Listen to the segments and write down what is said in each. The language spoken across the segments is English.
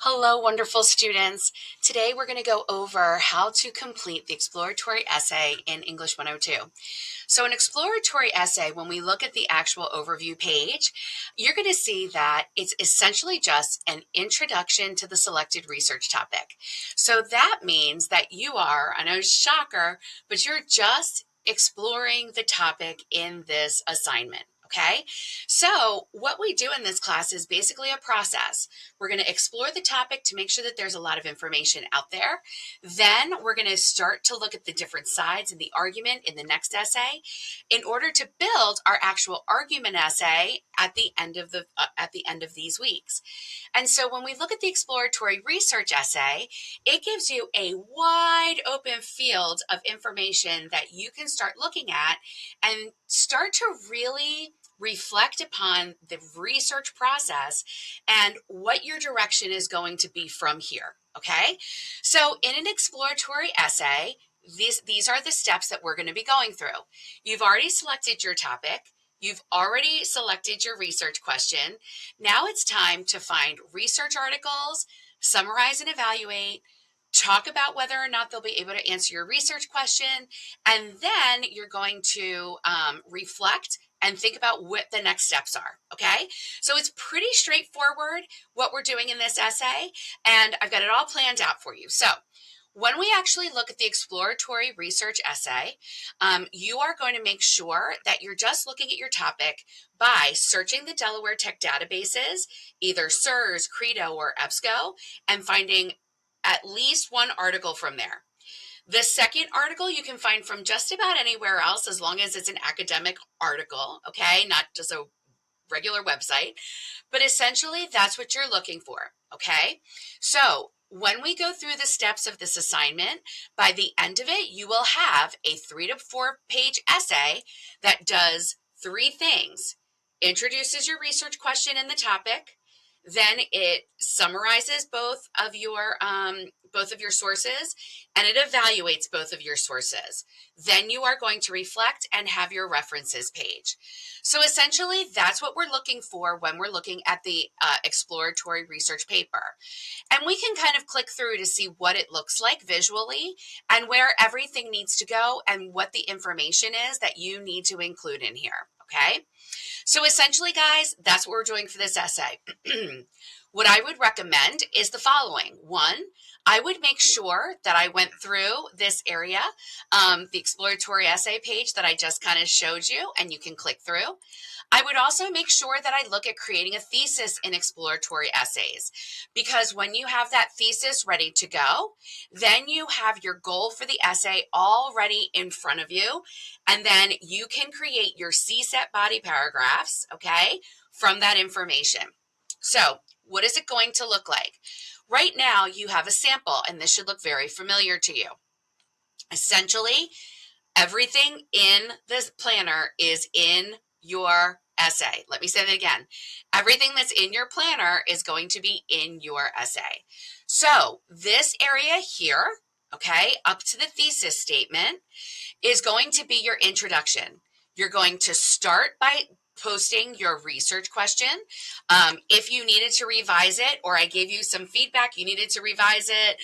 Hello, wonderful students. Today we're going to go over how to complete the exploratory essay in English 102. So an exploratory essay, when we look at the actual overview page, you're going to see that it's essentially just an introduction to the selected research topic. So that means that you are, I know, shocker, but you're just exploring the topic in this assignment. Okay, so what we do in this class is basically a process. We're going to explore the topic to make sure that there's a lot of information out there. Then we're going to start to look at the different sides and the argument in the next essay in order to build our actual argument essay at the end of these weeks. And so when we look at the exploratory research essay, it gives you a wide open field of information that you can start looking at and start to really reflect upon the research process and what your direction is going to be from here. Okay, so in an exploratory essay, these are the steps that we're going to be going through. You've already selected your topic. You've already selected your research question. Now it's time to find research articles, summarize and evaluate, talk about whether or not they'll be able to answer your research question, and then you're going to reflect and think about what the next steps are, okay? So it's pretty straightforward what we're doing in this essay, and I've got it all planned out for you. So when we actually look at the exploratory research essay, you are going to make sure that you're just looking at your topic by searching the Delaware Tech databases, either SIRS, Credo, or EBSCO, and finding at least one article from there. The second article you can find from just about anywhere else as long as it's an academic article, okay, not just a regular website. But essentially, that's what you're looking for, okay? So when we go through the steps of this assignment, by the end of it, you will have a 3 to 4 page essay that does 3 things. Introduces your research question and the topic. Then it summarizes both of your sources, and it evaluates both of your sources. Then you are going to reflect and have your references page. So essentially, that's what we're looking for when we're looking at the exploratory research paper. And we can kind of click through to see what it looks like visually and where everything needs to go and what the information is that you need to include in here, okay? So essentially, guys, that's what we're doing for this essay. What I would recommend is the following. 1, I would make sure that I went through this area, the exploratory essay page that I just kind of showed you, and you can click through. I would also make sure that I look at creating a thesis in exploratory essays, because when you have that thesis ready to go, then you have your goal for the essay already in front of you, and then you can create your CSET body paragraphs, okay, from that information. So what is it going to look like? Right now, you have a sample, and this should look very familiar to you. Essentially, everything in this planner is in your essay. Let me say that again. Everything that's in your planner is going to be in your essay. So this area here, okay, up to the thesis statement, is going to be your introduction. You're going to start by posting your research question. If you needed to revise it, or I gave you some feedback, you needed to revise it,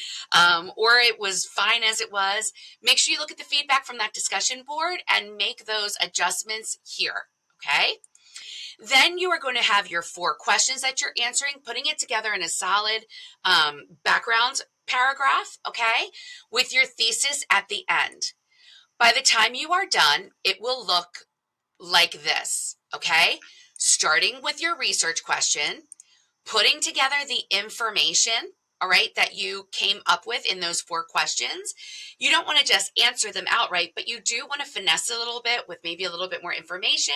or it was fine as it was, make sure you look at the feedback from that discussion board and make those adjustments here, okay? Then you are going to have your 4 questions that you're answering, putting it together in a solid background paragraph, okay, with your thesis at the end. By the time you are done, it will look like this, okay? Starting with your research question, putting together the information, all right, that you came up with in those 4 questions. You don't want to just answer them outright, but you do want to finesse a little bit with maybe a little bit more information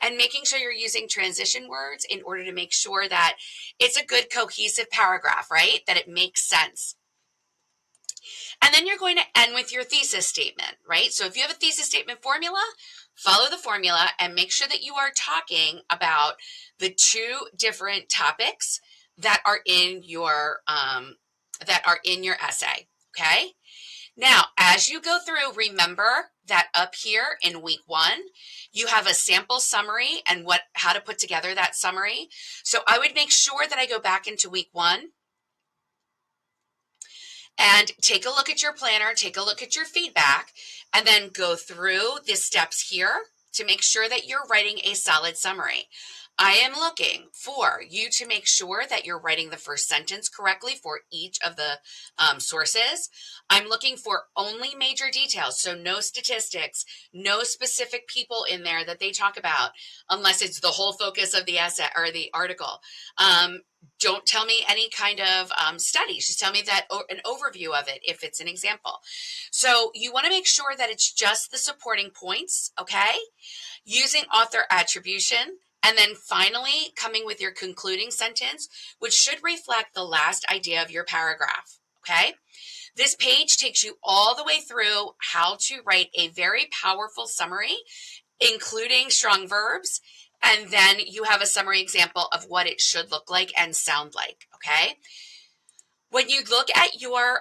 and making sure you're using transition words in order to make sure that it's a good cohesive paragraph, right? That it makes sense. And then you're going to end with your thesis statement, right? So if you have a thesis statement formula, follow the formula and make sure that you are talking about the 2 different topics that are in your essay, okay? Now, as you go through, remember that up here in week 1, you have a sample summary and how to put together that summary. So I would make sure that I go back into week 1 And take a look at your planner, take a look at your feedback, and then go through the steps here to make sure that you're writing a solid summary. I am looking for you to make sure that you're writing the first sentence correctly for each of the sources. I'm looking for only major details, so no statistics, no specific people in there that they talk about, unless it's the whole focus of the essay or the article. Don't tell me any kind of studies. Just tell me that an overview of it if it's an example. So you want to make sure that it's just the supporting points, okay? Using author attribution, and then finally coming with your concluding sentence, which should reflect the last idea of your paragraph, okay? This page takes you all the way through how to write a very powerful summary, including strong verbs, and then you have a summary example of what it should look like and sound like, okay? When you look at your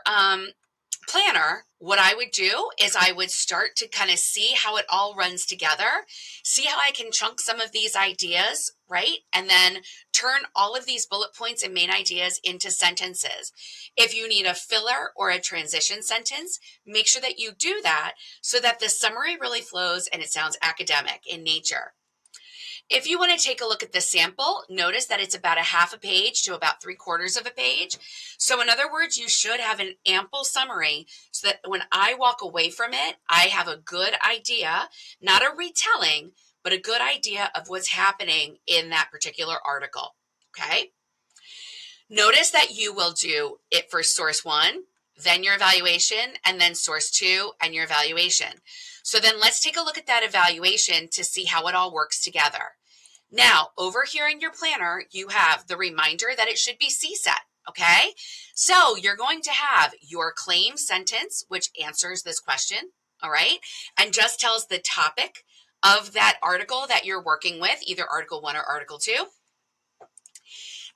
planner, what I would do is I would start to kind of see how it all runs together, see how I can chunk some of these ideas, right? And then turn all of these bullet points and main ideas into sentences. If you need a filler or a transition sentence, make sure that you do that so that the summary really flows and it sounds academic in nature. If you want to take a look at the sample, notice that it's about a half a page to about 3/4 of a page. So in other words, you should have an ample summary so that when I walk away from it, I have a good idea, not a retelling, but a good idea of what's happening in that particular article, okay? Notice that you will do it for source 1, then your evaluation, and then source 2 and your evaluation. So then let's take a look at that evaluation to see how it all works together. Now, over here in your planner, you have the reminder that it should be CSET, okay? So you're going to have your claim sentence, which answers this question, all right? And just tells the topic of that article that you're working with, either Article 1 or Article 2.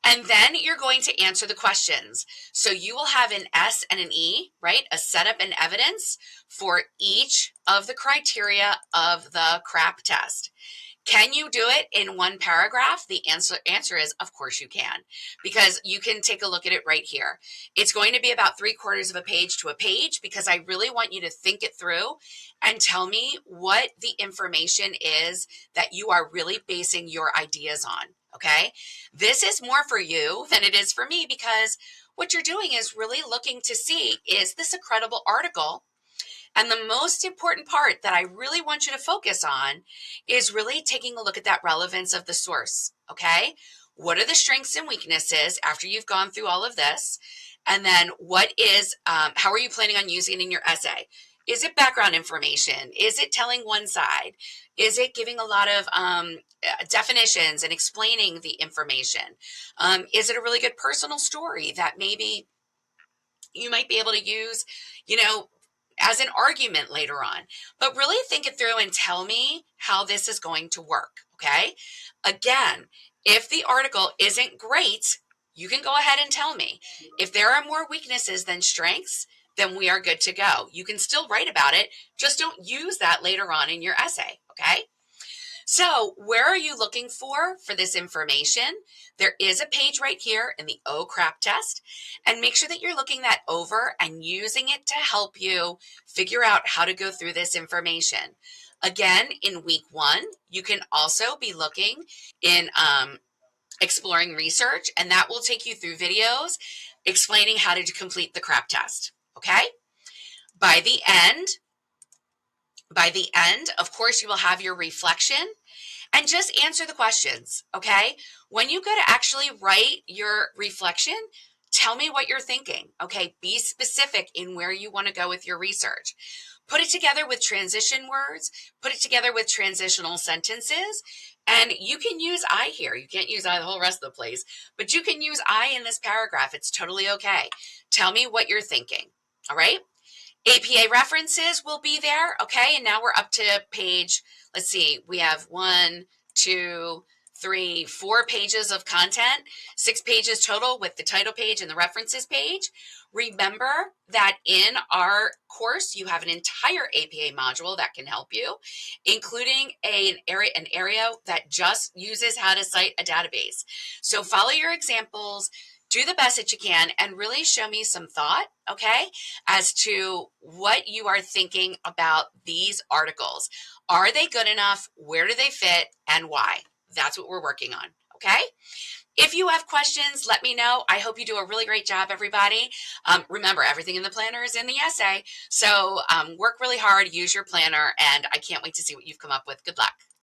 And then you're going to answer the questions. So you will have an S and an E, right? A setup and evidence for each of the criteria of the CRAP test. Can you do it in one paragraph? The answer is, of course you can, because you can take a look at it right here. It's going to be about 3/4 of a page to a page because I really want you to think it through and tell me what the information is that you are really basing your ideas on, okay? This is more for you than it is for me because what you're doing is really looking to see, is this a credible article? And the most important part that I really want you to focus on is really taking a look at that relevance of the source, okay? What are the strengths and weaknesses after you've gone through all of this? And then how are you planning on using it in your essay? Is it background information? Is it telling one side? Is it giving a lot of definitions and explaining the information? Is it a really good personal story that maybe you might be able to use, as an argument later on? But really think it through and tell me how this is going to work, okay? Again, if the article isn't great, you can go ahead and tell me. If there are more weaknesses than strengths, then we are good to go. You can still write about it, just don't use that later on in your essay, okay? So where are you looking for this information? There is a page right here in the CRAP test, and make sure that you're looking that over and using it to help you figure out how to go through this information. Again, in week 1, you can also be looking in exploring research, and that will take you through videos explaining how to complete the CRAP test, okay? By the end, of course, you will have your reflection and just answer the questions, okay? When you go to actually write your reflection, tell me what you're thinking, okay? Be specific in where you want to go with your research. Put it together with transition words, put it together with transitional sentences, and you can use I here. You can't use I the whole rest of the place, but you can use I in this paragraph. It's totally okay. Tell me what you're thinking, all right? APA references will be there, okay? And now we're up to page, let's see, we have 1, 2, 3, 4 pages of content, 6 pages total with the title page and the references page. Remember that in our course, you have an entire APA module that can help you, including an area that just uses how to cite a database. So follow your examples. do the best that you can and really show me some thought, okay, as to what you are thinking about these articles. Are they good enough? Where do they fit and why? That's what we're working on, okay? If you have questions, let me know. I hope you do a really great job, everybody. Remember, everything in the planner is in the essay. So work really hard, use your planner, and I can't wait to see what you've come up with. Good luck.